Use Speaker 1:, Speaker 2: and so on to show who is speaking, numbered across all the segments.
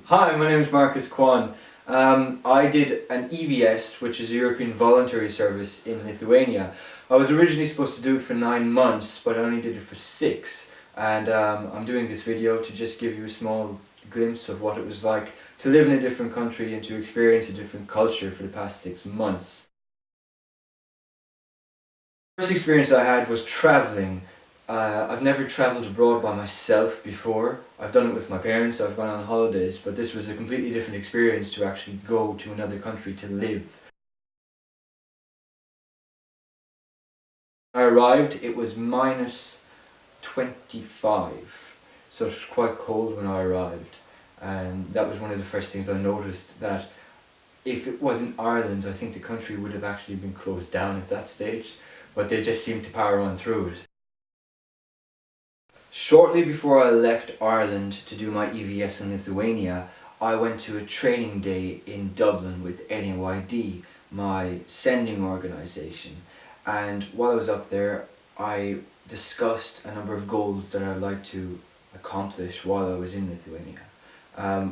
Speaker 1: Hi, my name is Marcus Quane. I did an EVS, which is a European Voluntary Service in Lithuania. I was originally supposed to do it for 9 months, but I only did it for 6. And I'm doing this video to just give you a small glimpse of what it was like to live in a different country and to experience a different culture for the past 6 months. The first experience I had was travelling. I've never travelled abroad by myself before. I've done it with my parents, I've gone on holidays, but this was a completely different experience to actually go to another country to live. When I arrived, it was minus 25, so it was quite cold when I arrived, and that was one of the first things I noticed, that if it wasn't Ireland, I think the country would have actually been closed down at that stage, but they just seemed to power on through it. Shortly before I left Ireland to do my EVS in Lithuania, I went to a training day in Dublin with NAYD, my sending organisation, and while I was up there I discussed a number of goals that I'd like to accomplish while I was in Lithuania.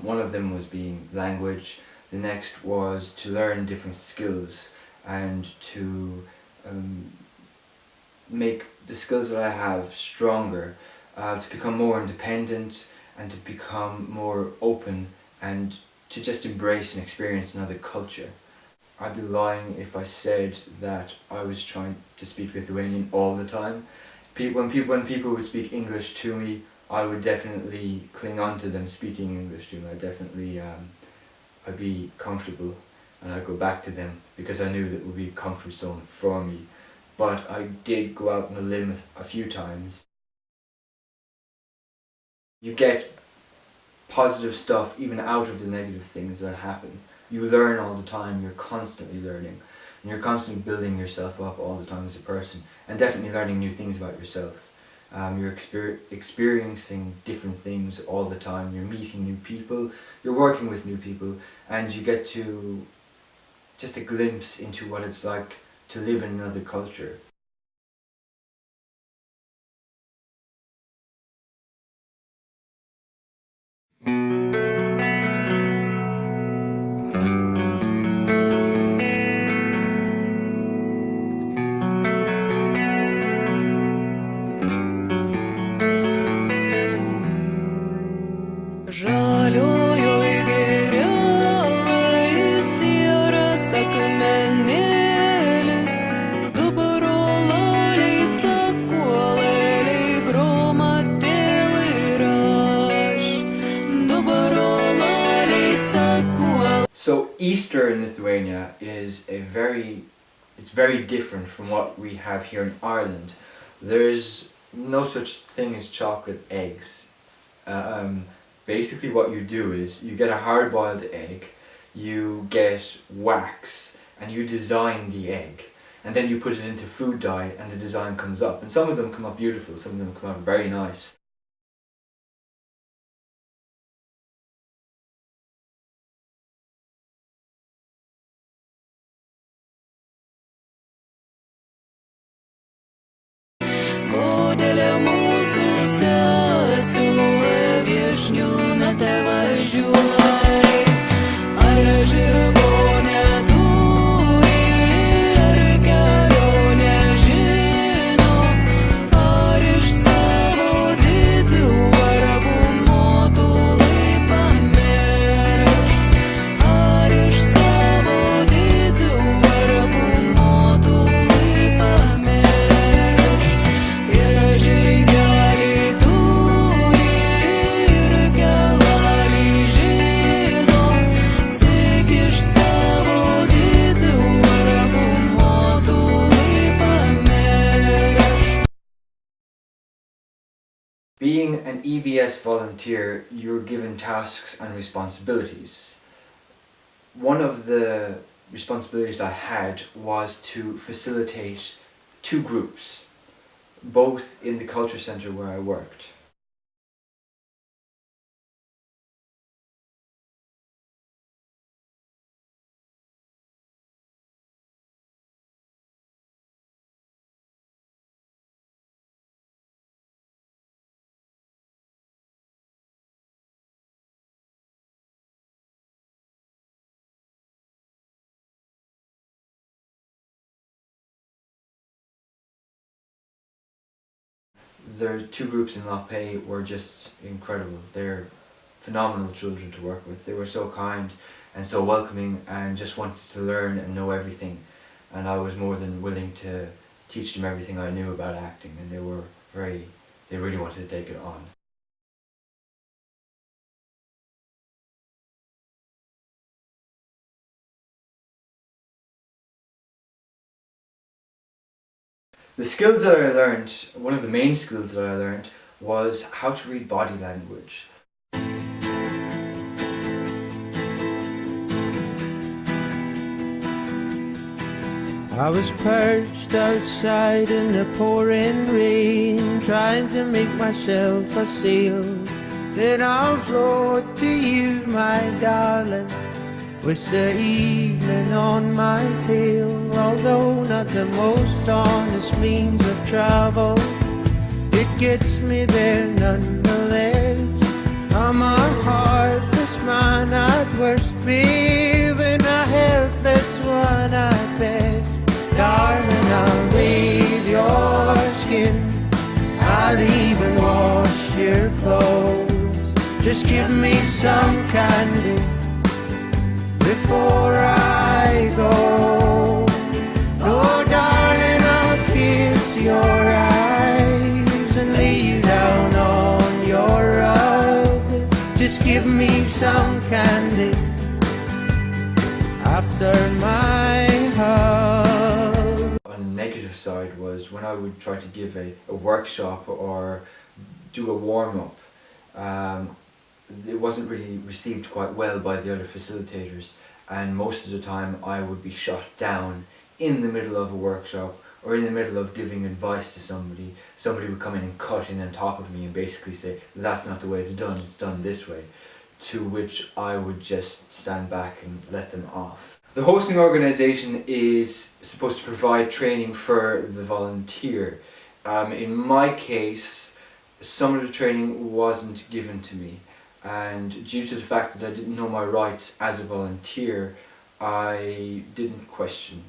Speaker 1: One of them was being language, the next was to learn different skills and to make the skills that I have stronger, to become more independent and to become more open and to just embrace and experience another culture. I'd be lying if I said that I was trying to speak Lithuanian all the time. When people would speak English to me, I would definitely cling on to them speaking English to me. I'd be comfortable and I'd go back to them because I knew that it would be a comfort zone for me. But I did go out on a limb a few times. You get positive stuff even out of the negative things that happen. You learn all the time, you're constantly learning, and you're constantly building yourself up all the time as a person, and definitely learning new things about yourself. You're experiencing different things all the time, you're meeting new people, you're working with new people, and you get to just a glimpse into what it's like to live in another culture.
Speaker 2: Žaliųjų gėrėjais yra akmenėlis, du brolaliai sakuolėliai gromatėlai raš, du brolaliai sakuolėliai.
Speaker 1: So Easter in Lithuania is it's very different from what we have here in Ireland. There's no such thing as chocolate eggs. Basically what you do is you get a hard-boiled egg, you get wax and you design the egg, and then you put it into food dye and the design comes up, and some of them come up beautiful, some of them come out very nice. Being an EVS volunteer, you're given tasks and responsibilities. One of the responsibilities I had was to facilitate 2 groups, both in the culture centre where I worked. the two groups in Lough were just incredible. They're phenomenal children to work with. They were so kind and so welcoming and just wanted to learn and know everything. And I was more than willing to teach them everything I knew about acting, and they really wanted to take it on. The skills that I learned, one of the main skills that I learned, was how to read body language.
Speaker 3: I was perched outside in the pouring rain, trying to make myself a sail. Then I'll float to you, my darling, with the evening on my tail. Although not the most honest means of travel, it gets me there nonetheless. I'm a heartless man at worst, babe, and a helpless one at best. Darling, I'll bathe your skin, I'll even wash your clothes. Just give me some candy before I go. No, darling, I'll pierce your eyes and lay you down on your rug. Just give me some candy after my hug.
Speaker 1: On the negative side was when I would try to give a workshop or do a warm-up, it wasn't really received quite well by the other facilitators, and most of the time I would be shot down in the middle of a workshop or in the middle of giving advice to somebody. Somebody would come in and cut in on top of me and basically say, that's not the way it's done this way, to which I would just stand back and let them off. The hosting organisation is supposed to provide training for the volunteer. In my case, some of the training wasn't given to me, and due to the fact that I didn't know my rights as a volunteer, I didn't question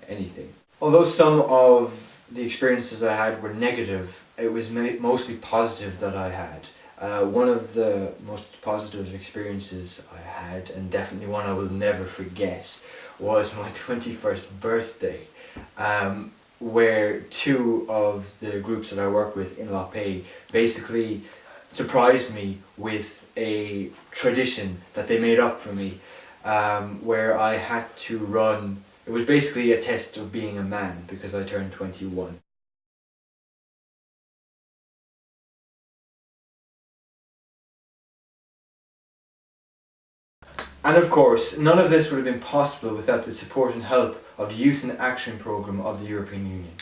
Speaker 1: anything. Although some of the experiences I had were negative, it was mostly positive that I had. One of the most positive experiences I had, and definitely one I will never forget, was my 21st birthday, where two of the groups that I work with in Lough basically surprised me with a tradition that they made up for me, where I had to run. It was basically a test of being a man because I turned 21. And of course, none of this would have been possible without the support and help of the Youth in Action programme of the European Union.